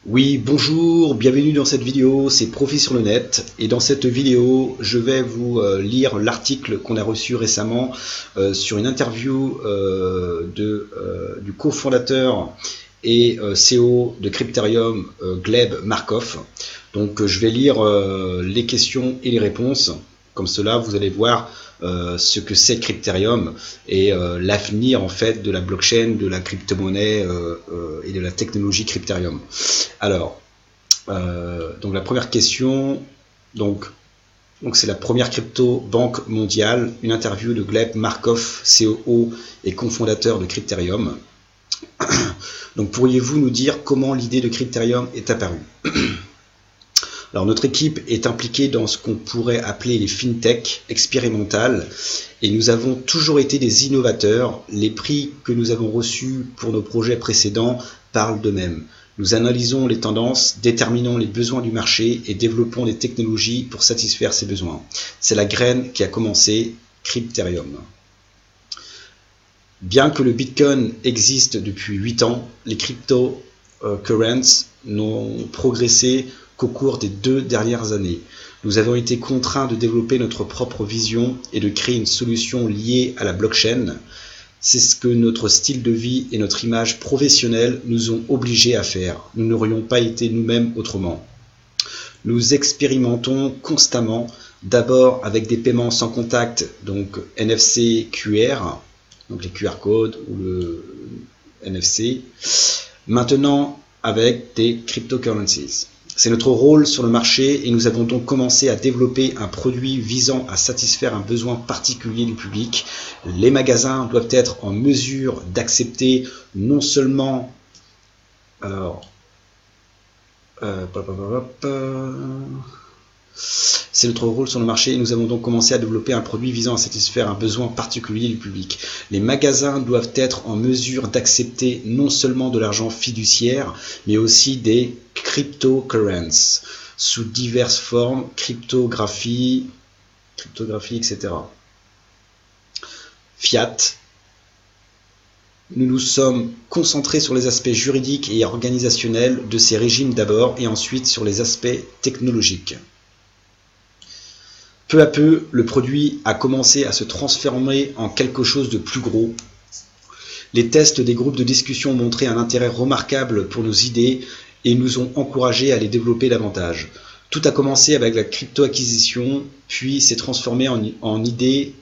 Oui, bonjour, bienvenue dans cette vidéo, c'est Profit sur le net et dans cette vidéo je vais vous lire l'article qu'on a reçu récemment sur une interview du cofondateur et CEO de Crypterium, Gleb Markov. Donc je vais lire les questions et les réponses, comme cela vous allez voir ce que c'est Crypterium et l'avenir en fait de la blockchain, de la crypto-monnaie et de la technologie Crypterium. Alors, donc la première question, donc c'est la première crypto-banque mondiale, une interview de Gleb Markov, CEO et cofondateur de Crypterium. Donc pourriez-vous nous dire comment l'idée de Crypterium est apparue? Alors notre équipe est impliquée dans ce qu'on pourrait appeler les fintech expérimentales et nous avons toujours été des innovateurs. Les prix que nous avons reçus pour nos projets précédents parlent d'eux-mêmes. Nous analysons les tendances, déterminons les besoins du marché et développons des technologies pour satisfaire ces besoins. C'est la graine qui a commencé Crypterium. Bien que le Bitcoin existe depuis 8 ans, les cryptocurrencies n'ont progressé qu'au cours des 2 dernières années. Nous avons été contraints de développer notre propre vision et de créer une solution liée à la blockchain. C'est ce que notre style de vie et notre image professionnelle nous ont obligés à faire. Nous n'aurions pas été nous-mêmes autrement. Nous expérimentons constamment, d'abord avec des paiements sans contact, donc NFC QR, donc les QR codes ou le NFC, maintenant avec des cryptocurrencies. C'est notre rôle sur le marché et nous avons donc commencé à développer un produit visant à satisfaire un besoin particulier du public. Les magasins doivent être en mesure d'accepter non seulement... C'est notre rôle sur le marché et nous avons donc commencé à développer un produit visant à satisfaire un besoin particulier du public. Les magasins doivent être en mesure d'accepter non seulement de l'argent fiduciaire, mais aussi des cryptocurrencies sous diverses formes, cryptographie, etc. Fiat. Nous nous sommes concentrés sur les aspects juridiques et organisationnels de ces régimes d'abord et ensuite sur les aspects technologiques. Peu à peu, le produit a commencé à se transformer en quelque chose de plus gros. Les tests des groupes de discussion ont montré un intérêt remarquable pour nos idées et nous ont encouragés à les développer davantage. Tout a commencé avec la crypto-acquisition, puis s'est transformé en idée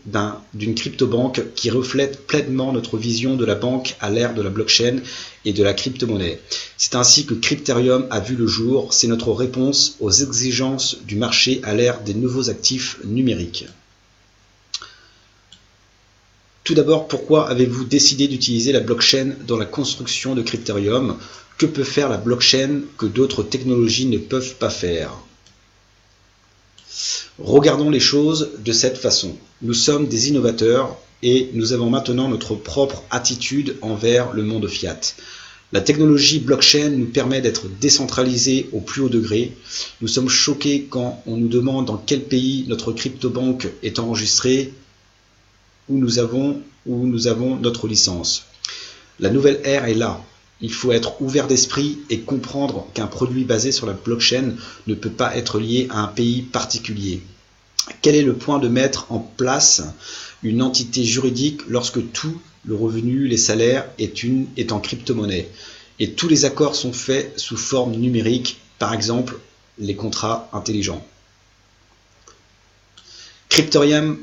d'une crypto-banque qui reflète pleinement notre vision de la banque à l'ère de la blockchain et de la crypto-monnaie. C'est ainsi que Crypterium a vu le jour, c'est notre réponse aux exigences du marché à l'ère des nouveaux actifs numériques. Tout d'abord, pourquoi avez-vous décidé d'utiliser la blockchain dans la construction de Crypterium? Que peut faire la blockchain que d'autres technologies ne peuvent pas faire? Regardons les choses de cette façon. Nous sommes des innovateurs et nous avons maintenant notre propre attitude envers le monde fiat. La technologie blockchain nous permet d'être décentralisés au plus haut degré. Nous sommes choqués quand on nous demande dans quel pays notre crypto-banque est enregistrée, où nous avons notre licence. La nouvelle ère est là. Il faut être ouvert d'esprit et comprendre qu'un produit basé sur la blockchain ne peut pas être lié à un pays particulier. Quel est le point de mettre en place une entité juridique lorsque tout le revenu, les salaires est en crypto-monnaie et tous les accords sont faits sous forme numérique, par exemple les contrats intelligents? Crypterium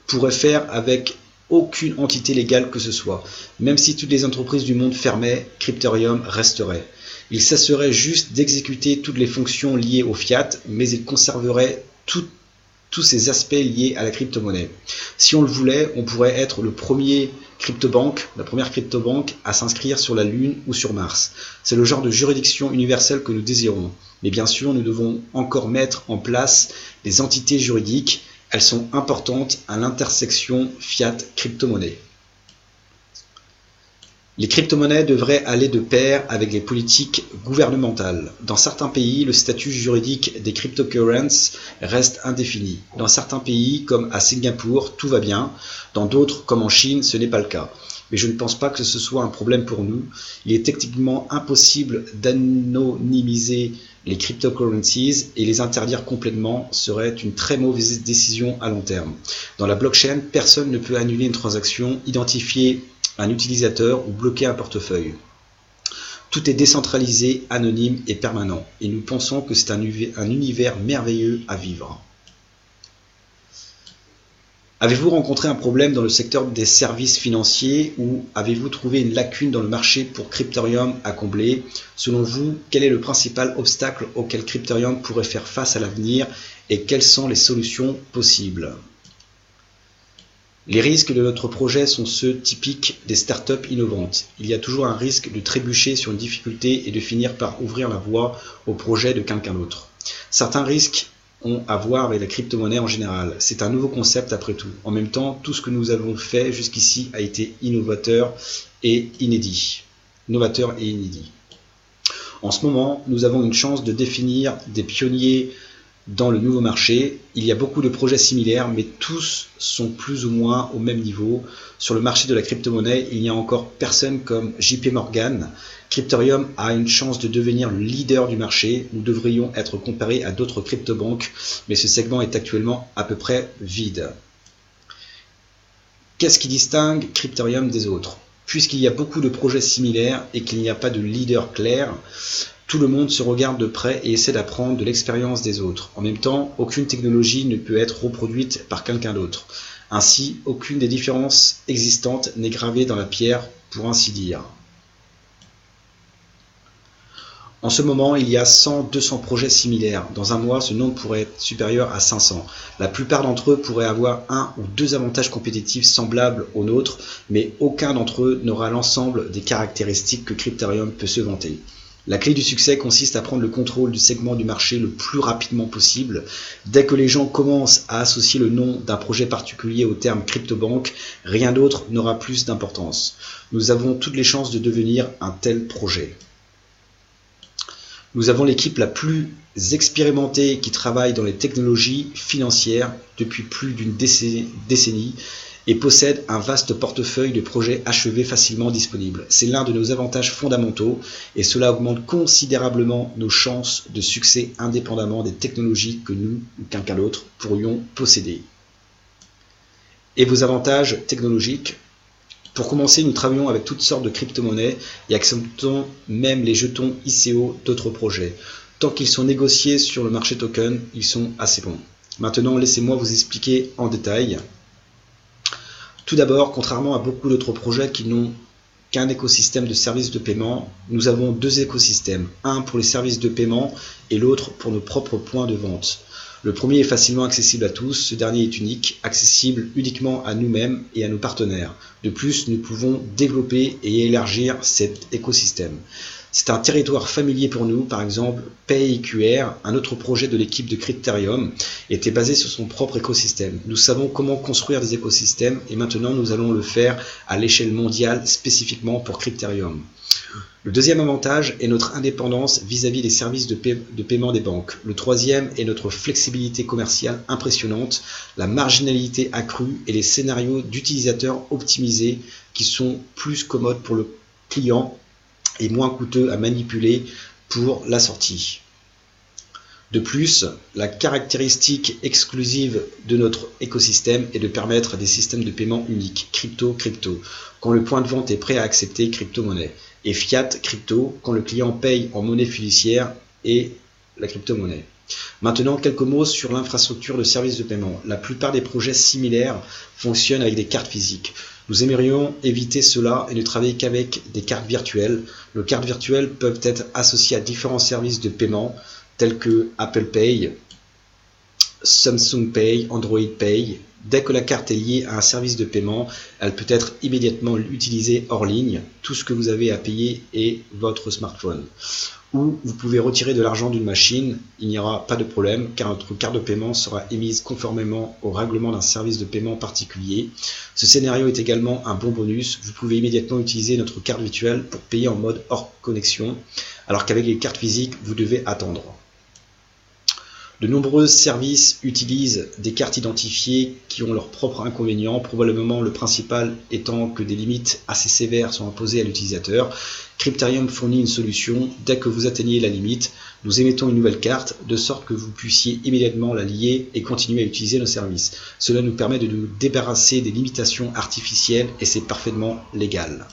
pourrait faire avec aucune entité légale que ce soit. Même si toutes les entreprises du monde fermaient, Crypterium resterait. Il cesserait juste d'exécuter toutes les fonctions liées au fiat, mais il conserverait tous ces aspects liés à la crypto-monnaie. Si on le voulait, on pourrait être la première crypto-banque à s'inscrire sur la Lune ou sur Mars. C'est le genre de juridiction universelle que nous désirons. Mais bien sûr, nous devons encore mettre en place des entités juridiques. Elles sont importantes à l'intersection fiat-crypto-monnaie. Les crypto-monnaies devraient aller de pair avec les politiques gouvernementales. Dans certains pays, le statut juridique des cryptocurrencies reste indéfini. Dans certains pays, comme à Singapour, tout va bien. Dans d'autres, comme en Chine, ce n'est pas le cas. mais je ne pense pas que ce soit un problème pour nous. Il est techniquement impossible d'anonymiser les cryptocurrencies et les interdire complètement serait une très mauvaise décision à long terme. Dans la blockchain, personne ne peut annuler une transaction, identifier un utilisateur ou bloquer un portefeuille. Tout est décentralisé, anonyme et permanent, et nous pensons que c'est un univers merveilleux à vivre. Avez-vous rencontré un problème dans le secteur des services financiers ou avez-vous trouvé une lacune dans le marché pour Cryptorium à combler? Selon vous, quel est le principal obstacle auquel Cryptorium pourrait faire face à l'avenir et quelles sont les solutions possibles? Les risques de notre projet sont ceux typiques des startups innovantes. Il y a toujours un risque de trébucher sur une difficulté et de finir par ouvrir la voie au projet de quelqu'un d'autre. Certains risques ont à voir avec la crypto-monnaie en général. C'est un nouveau concept après tout. En même temps, tout ce que nous avons fait jusqu'ici a été innovateur et inédit. En ce moment, nous avons une chance de définir des pionniers dans le nouveau marché. Il y a beaucoup de projets similaires, mais tous sont plus ou moins au même niveau. Sur le marché de la crypto-monnaie, il n'y a encore personne comme JP Morgan. Cryptorium a une chance de devenir le leader du marché. Nous devrions être comparés à d'autres crypto-banques, mais ce segment est actuellement à peu près vide. Qu'est-ce qui distingue Cryptorium des autres? Puisqu'il y a beaucoup de projets similaires et qu'il n'y a pas de leader clair, tout le monde se regarde de près et essaie d'apprendre de l'expérience des autres. En même temps, aucune technologie ne peut être reproduite par quelqu'un d'autre. Ainsi, aucune des différences existantes n'est gravée dans la pierre, pour ainsi dire. En ce moment, il y a 100-200 projets similaires. Dans un mois, ce nombre pourrait être supérieur à 500. La plupart d'entre eux pourraient avoir un ou deux avantages compétitifs semblables aux nôtres, mais aucun d'entre eux n'aura l'ensemble des caractéristiques que Cryptorium peut se vanter. La clé du succès consiste à prendre le contrôle du segment du marché le plus rapidement possible. Dès que les gens commencent à associer le nom d'un projet particulier au terme cryptobanque, rien d'autre n'aura plus d'importance. Nous avons toutes les chances de devenir un tel projet. Nous avons l'équipe la plus expérimentée qui travaille dans les technologies financières depuis plus d'une décennie et possède un vaste portefeuille de projets achevés facilement disponibles. C'est l'un de nos avantages fondamentaux et cela augmente considérablement nos chances de succès indépendamment des technologies que nous ou quelqu'un d'autre pourrions posséder. Et vos avantages technologiques? Pour commencer, nous travaillons avec toutes sortes de crypto-monnaies et acceptons même les jetons ICO d'autres projets. Tant qu'ils sont négociés sur le marché token, ils sont assez bons. Maintenant, laissez-moi vous expliquer en détail. Tout d'abord, contrairement à beaucoup d'autres projets qui n'ont qu'un écosystème de services de paiement, nous avons deux écosystèmes, un pour les services de paiement et l'autre pour nos propres points de vente. Le premier est facilement accessible à tous, ce dernier est unique, accessible uniquement à nous-mêmes et à nos partenaires. De plus, nous pouvons développer et élargir cet écosystème. C'est un territoire familier pour nous, par exemple PayQR, un autre projet de l'équipe de Cryptorium, était basé sur son propre écosystème. Nous savons comment construire des écosystèmes et maintenant nous allons le faire à l'échelle mondiale spécifiquement pour Cryptorium. Le deuxième avantage est notre indépendance vis-à-vis des services de paiement des banques. Le troisième est notre flexibilité commerciale impressionnante, la marginalité accrue et les scénarios d'utilisateurs optimisés qui sont plus commodes pour le client et moins coûteux à manipuler pour la sortie. De plus, la caractéristique exclusive de notre écosystème est de permettre des systèmes de paiement uniques, crypto-crypto, quand le point de vente est prêt à accepter crypto-monnaie, et fiat-crypto, quand le client paye en monnaie fiduciaire et la crypto-monnaie. Maintenant, quelques mots sur l'infrastructure de services de paiement. La plupart des projets similaires fonctionnent avec des cartes physiques. Nous aimerions éviter cela et ne travailler qu'avec des cartes virtuelles. Les cartes virtuelles peuvent être associées à différents services de paiement tels que Apple Pay, Samsung Pay, Android Pay. Dès que la carte est liée à un service de paiement, elle peut être immédiatement utilisée hors ligne. Tout ce que vous avez à payer est votre smartphone. Ou vous pouvez retirer de l'argent d'une machine, il n'y aura pas de problème car notre carte de paiement sera émise conformément au règlement d'un service de paiement particulier. Ce scénario est également un bon bonus, vous pouvez immédiatement utiliser notre carte virtuelle pour payer en mode hors connexion, alors qu'avec les cartes physiques, vous devez attendre. De nombreux services utilisent des cartes identifiées qui ont leurs propres inconvénients, probablement le principal étant que des limites assez sévères sont imposées à l'utilisateur. Cryptarium fournit une solution. Dès que vous atteignez la limite, nous émettons une nouvelle carte, de sorte que vous puissiez immédiatement la lier et continuer à utiliser nos services. Cela nous permet de nous débarrasser des limitations artificielles et c'est parfaitement légal.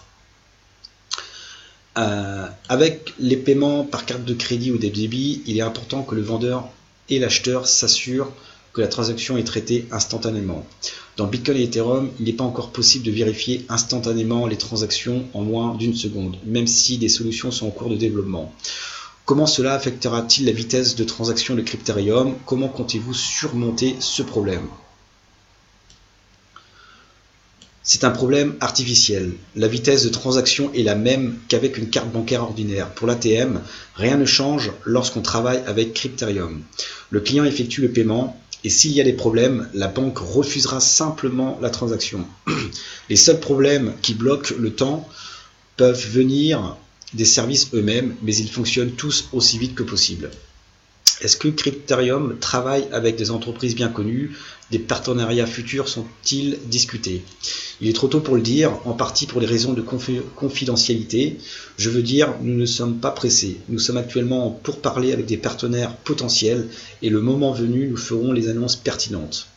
Avec les paiements par carte de crédit ou de débit, il est important que le vendeur et l'acheteur s'assurent que la transaction est traitée instantanément. Dans Bitcoin et Ethereum, il n'est pas encore possible de vérifier instantanément les transactions en moins d'une seconde, même si des solutions sont en cours de développement. Comment cela affectera-t-il la vitesse de transaction de Cryptarium? Comment comptez-vous surmonter ce problème? C'est un problème artificiel. La vitesse de transaction est la même qu'avec une carte bancaire ordinaire. Pour l'ATM, rien ne change lorsqu'on travaille avec Cryptarium. Le client effectue le paiement et s'il y a des problèmes, la banque refusera simplement la transaction. Les seuls problèmes qui bloquent le temps peuvent venir des services eux-mêmes, mais ils fonctionnent tous aussi vite que possible. Est-ce que Cryptarium travaille avec des entreprises bien connues? Des partenariats futurs sont-ils discutés? Il est trop tôt pour le dire, en partie pour des raisons de confidentialité. Je veux dire, nous ne sommes pas pressés. Nous sommes actuellement en pourparlers avec des partenaires potentiels et le moment venu, nous ferons les annonces pertinentes.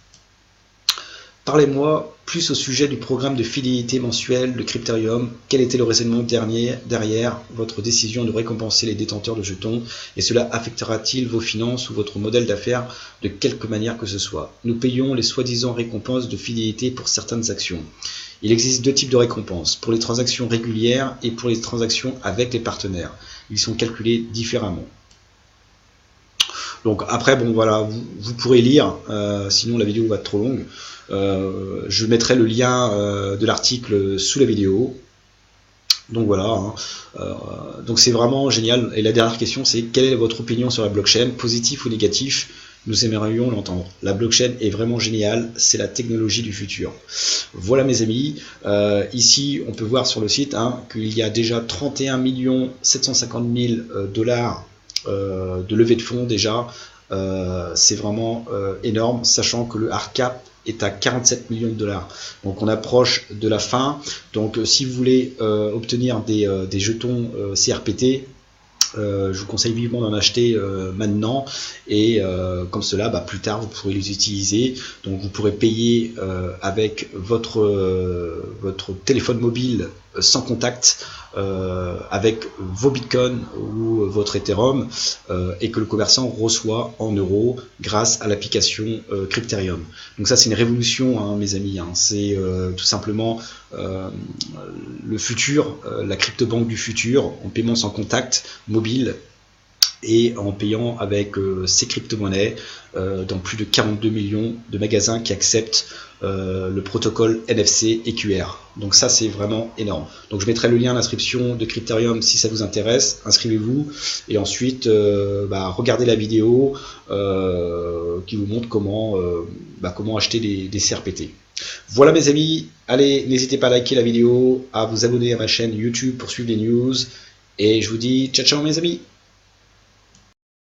Parlez-moi plus au sujet du programme de fidélité mensuel de Cryptarium. Quel était le raisonnement derrière votre décision de récompenser les détenteurs de jetons et cela affectera-t-il vos finances ou votre modèle d'affaires de quelque manière que ce soit? Nous payons les soi-disant récompenses de fidélité pour certaines actions. Il existe deux types de récompenses, pour les transactions régulières et pour les transactions avec les partenaires. Ils sont calculés différemment. Donc après, bon voilà, vous pourrez lire, sinon la vidéo va être trop longue. Je mettrai le lien de l'article sous la vidéo. Donc voilà, hein. Donc c'est vraiment génial. Et la dernière question, c'est quelle est votre opinion sur la blockchain, positif ou négatif? Nous aimerions l'entendre. La blockchain est vraiment géniale, c'est la technologie du futur. Voilà mes amis, ici on peut voir sur le site qu'il y a déjà 31 750 000 dollars de levée de fonds déjà. C'est vraiment énorme, sachant que le hard cap est à 47 millions de dollars. Donc on approche de la fin. Donc si vous voulez obtenir des jetons CRPT, je vous conseille vivement d'en acheter maintenant et comme cela plus tard vous pourrez les utiliser. Donc vous pourrez payer avec votre téléphone mobile sans contact avec vos bitcoins ou votre Ethereum et que le commerçant reçoit en euros grâce à l'application Cryptarium. Donc ça c'est une révolution mes amis, c'est tout simplement le futur, la cryptobanque du futur en paiement sans contact mobile et en payant avec ces crypto-monnaies dans plus de 42 millions de magasins qui acceptent le protocole NFC et QR. Donc ça c'est vraiment énorme. Donc je mettrai le lien d'inscription de Cryptarium si ça vous intéresse, inscrivez-vous et ensuite regardez la vidéo qui vous montre comment acheter des CRPT. Voilà mes amis, allez n'hésitez pas à liker la vidéo, à vous abonner à ma chaîne YouTube pour suivre les news et je vous dis ciao ciao mes amis.